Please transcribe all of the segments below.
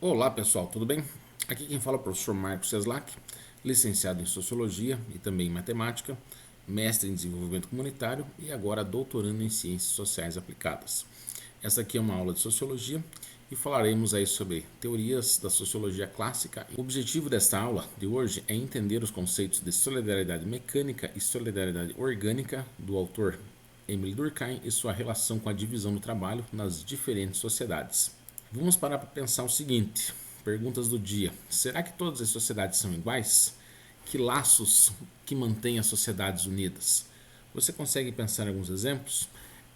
Olá pessoal, tudo bem? Aqui quem fala é o professor Marcos Seslak, licenciado em Sociologia e também em Matemática, mestre em Desenvolvimento Comunitário e agora doutorando em Ciências Sociais Aplicadas. Essa aqui é uma aula de Sociologia e falaremos aí sobre teorias da Sociologia Clássica. O objetivo desta aula de hoje é entender os conceitos de solidariedade mecânica e solidariedade orgânica do autor Émile Durkheim e sua relação com a divisão do trabalho nas diferentes sociedades. Vamos parar para pensar o seguinte: perguntas do dia. Será que todas as sociedades são iguais? Que laços que mantêm as sociedades unidas? Você consegue pensar em alguns exemplos?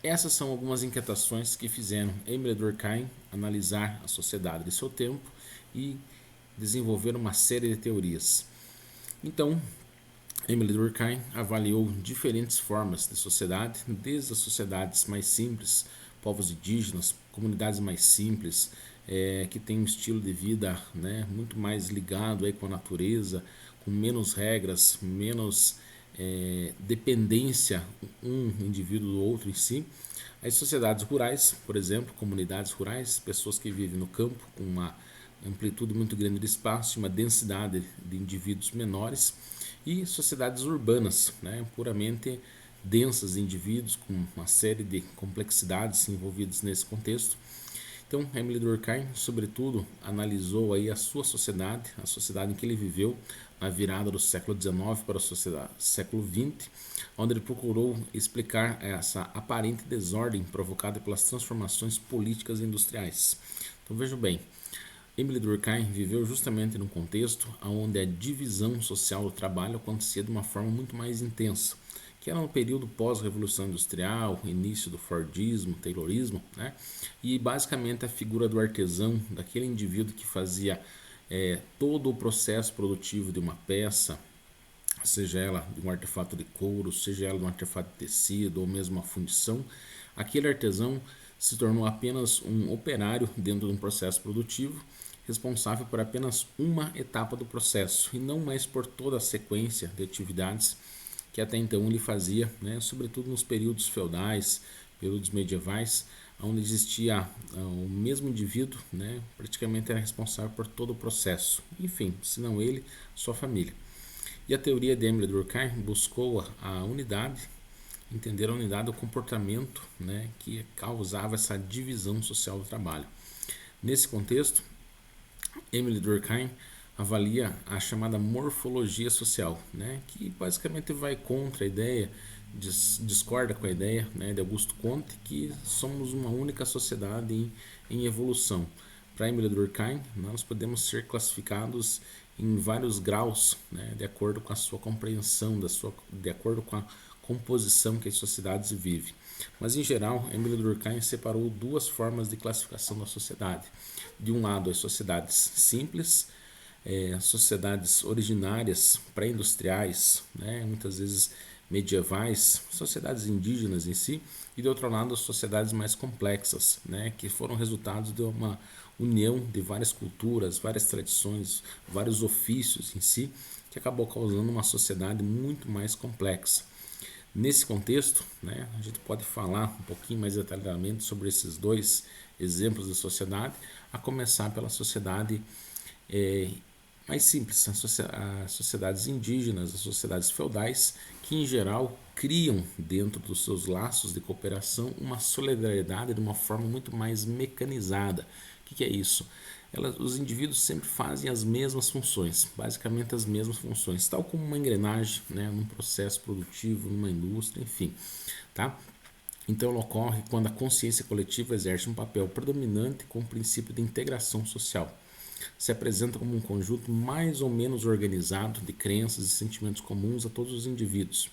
Essas são algumas inquietações que fizeram Émile Durkheim analisar a sociedade de seu tempo e desenvolver uma série de teorias. Então, Émile Durkheim avaliou diferentes formas de sociedade, desde as sociedades mais simples, povos indígenas, comunidades mais simples, que têm um estilo de vida, né, muito mais ligado aí com a natureza, com menos regras, menos dependência um indivíduo do outro em si. As sociedades rurais, por exemplo, comunidades rurais, pessoas que vivem no campo com uma amplitude muito grande de espaço, uma densidade de indivíduos menores, e sociedades urbanas, né, puramente densas de indivíduos com uma série de complexidades envolvidas nesse contexto. Então, Émile Durkheim, sobretudo, analisou aí a sua sociedade, a sociedade em que ele viveu na virada do século XIX para o século XX, onde ele procurou explicar essa aparente desordem provocada pelas transformações políticas e industriais. Então, vejam bem, Émile Durkheim viveu justamente num contexto onde a divisão social do trabalho acontecia de uma forma muito mais intensa, que era no período pós-revolução industrial, início do Fordismo, Taylorismo, né? E basicamente a figura do artesão, daquele indivíduo que fazia todo o processo produtivo de uma peça, seja ela de um artefato de couro, seja ela de um artefato de tecido ou mesmo uma fundição, aquele artesão se tornou apenas um operário dentro de um processo produtivo, responsável por apenas uma etapa do processo e não mais por toda a sequência de atividades que até então ele fazia, né, sobretudo nos períodos feudais, períodos medievais, onde existia o mesmo indivíduo, né, praticamente era responsável por todo o processo, enfim, se não ele, sua família. E a teoria de Émile Durkheim buscou a unidade, entender a unidade do comportamento, né, que causava essa divisão social do trabalho. Nesse contexto, Émile Durkheim avalia a chamada morfologia social, né, que basicamente vai contra a ideia, discorda com a ideia, né, de Augusto Comte, que somos uma única sociedade em evolução. Para Émile Durkheim, nós podemos ser classificados em vários graus, né, de acordo com a sua compreensão, de acordo com a composição que as sociedades vivem. Mas, em geral, Émile Durkheim separou duas formas de classificação da sociedade. De um lado, as sociedades simples, sociedades originárias, pré-industriais, né, muitas vezes medievais, sociedades indígenas em si, e do outro lado, as sociedades mais complexas, né, que foram resultados de uma união de várias culturas, várias tradições, vários ofícios em si, que acabou causando uma sociedade muito mais complexa. Nesse contexto, né, a gente pode falar um pouquinho mais detalhadamente sobre esses dois exemplos de sociedade, a começar pela sociedade mais simples, as sociedades indígenas, as sociedades feudais, que em geral criam dentro dos seus laços de cooperação uma solidariedade de uma forma muito mais mecanizada. O que é isso? Os indivíduos sempre fazem as mesmas funções, basicamente as mesmas funções, tal como uma engrenagem, né, num processo produtivo, numa indústria, enfim, tá? Então ela ocorre quando a consciência coletiva exerce um papel predominante com o princípio de integração social. Se apresenta como um conjunto mais ou menos organizado de crenças e sentimentos comuns a todos os indivíduos,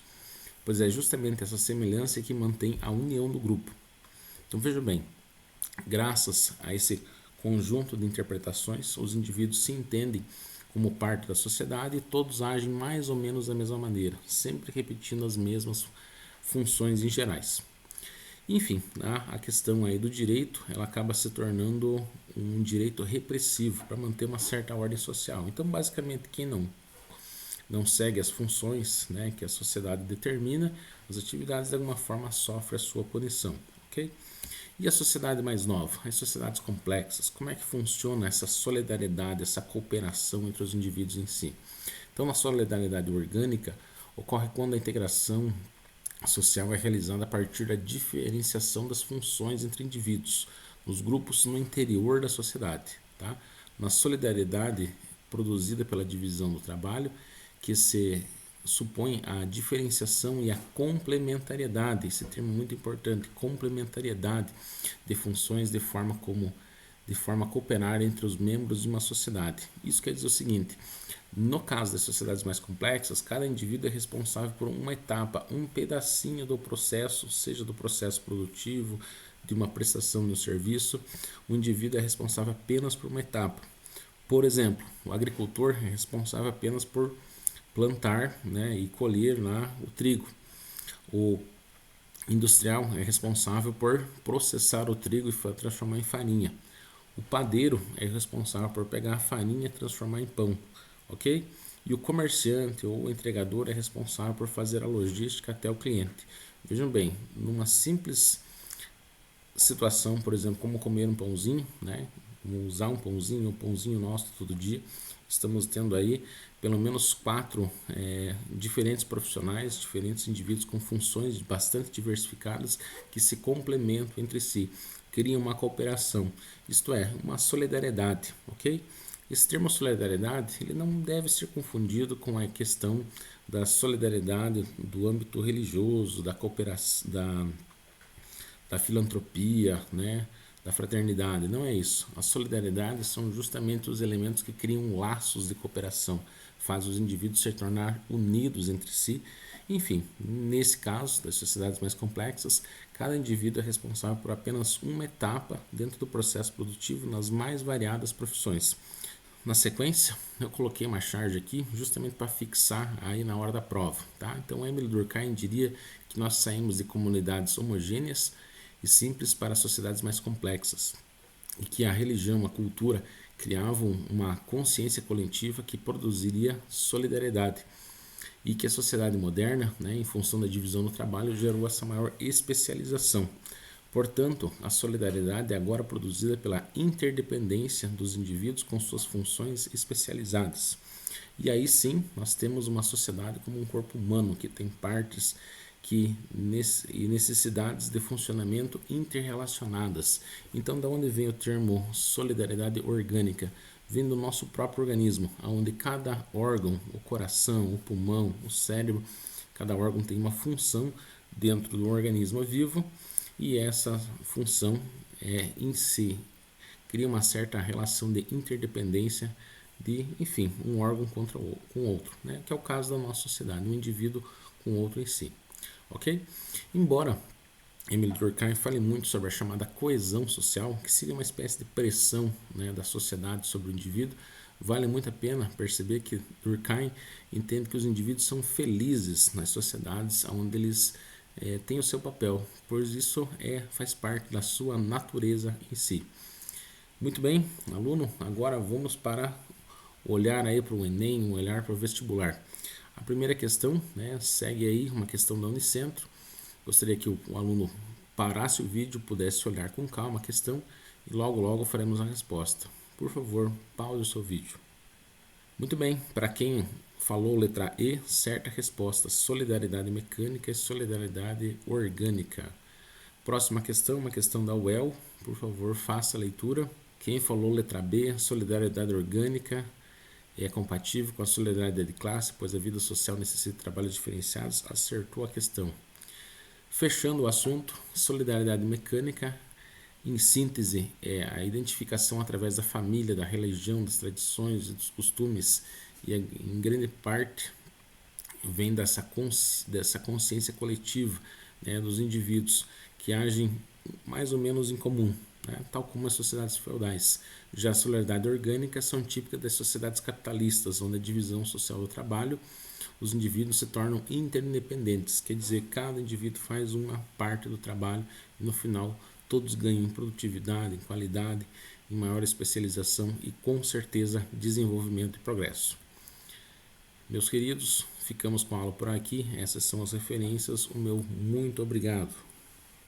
pois é justamente essa semelhança que mantém a união do grupo. Então veja bem, graças a esse conjunto de interpretações, os indivíduos se entendem como parte da sociedade e todos agem mais ou menos da mesma maneira, sempre repetindo as mesmas funções em gerais. Enfim, a questão aí do direito, ela acaba se tornando um direito repressivo para manter uma certa ordem social. Então, basicamente, quem não segue as funções, né, que a sociedade determina, as atividades de alguma forma sofrem a sua punição, ok? E a sociedade mais nova, as sociedades complexas, como é que funciona essa solidariedade, essa cooperação entre os indivíduos em si? Então, na solidariedade orgânica, ocorre quando a integração social é realizada a partir da diferenciação das funções entre indivíduos, nos grupos no interior da sociedade. Tá? Na solidariedade produzida pela divisão do trabalho, que se supõe a diferenciação e a complementariedade, esse termo é muito importante, complementariedade de funções de forma a cooperar entre os membros de uma sociedade. Isso quer dizer o seguinte: no caso das sociedades mais complexas, cada indivíduo é responsável por uma etapa, um pedacinho do processo, seja do processo produtivo, de uma prestação de um serviço. O indivíduo é responsável apenas por uma etapa. Por exemplo, o agricultor é responsável apenas por plantar, né, e colher lá o trigo. O industrial é responsável por processar o trigo e transformar em farinha. O padeiro é responsável por pegar a farinha e transformar em pão, ok? E o comerciante ou o entregador é responsável por fazer a logística até o cliente. Vejam bem, numa simples situação, por exemplo, como comer um pãozinho, né? Como usar um pãozinho nosso todo dia, estamos tendo aí pelo menos 4 diferentes profissionais, diferentes indivíduos com funções bastante diversificadas que se complementam entre si, criam uma cooperação, isto é, uma solidariedade, ok? Esse termo solidariedade ele não deve ser confundido com a questão da solidariedade do âmbito religioso, da cooperação, da filantropia, né? Da fraternidade. Não é isso. A solidariedade são justamente os elementos que criam laços de cooperação, faz os indivíduos se tornar unidos entre si. Enfim, nesse caso das sociedades mais complexas, cada indivíduo é responsável por apenas uma etapa dentro do processo produtivo nas mais variadas profissões. Na sequência, eu coloquei uma charge aqui justamente para fixar aí na hora da prova, tá? Então, Emile Durkheim diria que nós saímos de comunidades homogêneas e simples para sociedades mais complexas, e que a religião, a cultura criavam uma consciência coletiva que produziria solidariedade, e que a sociedade moderna, né, em função da divisão do trabalho, gerou essa maior especialização. Portanto, a solidariedade é agora produzida pela interdependência dos indivíduos com suas funções especializadas. E aí sim, nós temos uma sociedade como um corpo humano que tem partes e necessidades de funcionamento interrelacionadas. Então, da onde vem o termo solidariedade orgânica? Vem do nosso próprio organismo, onde cada órgão, o coração, o pulmão, o cérebro, cada órgão tem uma função dentro do organismo vivo, e essa função em si cria uma certa relação de interdependência de, enfim, um órgão com o outro, né? Que é o caso da nossa sociedade, um indivíduo com o outro em si. Ok? Embora Emile Durkheim fale muito sobre a chamada coesão social, que seria uma espécie de pressão, né, da sociedade sobre o indivíduo, vale muito a pena perceber que Durkheim entende que os indivíduos são felizes nas sociedades onde eles têm o seu papel, pois isso faz parte da sua natureza em si. Muito bem, aluno, agora vamos para olhar aí para o Enem, olhar para o vestibular. A primeira questão, né, segue aí uma questão da Unicentro. Gostaria que o aluno parasse o vídeo, pudesse olhar com calma a questão e logo faremos a resposta. Por favor, pause o seu vídeo. Muito bem, para quem falou letra E, certa resposta, solidariedade mecânica e solidariedade orgânica. Próxima questão, uma questão da UEL, por favor, faça a leitura. Quem falou letra B, solidariedade orgânica, é compatível com a solidariedade de classe, pois a vida social necessita de trabalhos diferenciados, acertou a questão. Fechando o assunto, solidariedade mecânica, em síntese, é a identificação através da família, da religião, das tradições e dos costumes, e em grande parte vem dessa consciência coletiva, né, dos indivíduos que agem mais ou menos em comum, né, tal como as sociedades feudais. Já a solidariedade orgânica são típicas das sociedades capitalistas, onde a divisão social do trabalho, os indivíduos se tornam interdependentes, quer dizer, cada indivíduo faz uma parte do trabalho e no final todos ganham em produtividade, em qualidade, em maior especialização e com certeza desenvolvimento e progresso. Meus queridos, ficamos com a aula por aqui, essas são as referências, o meu muito obrigado.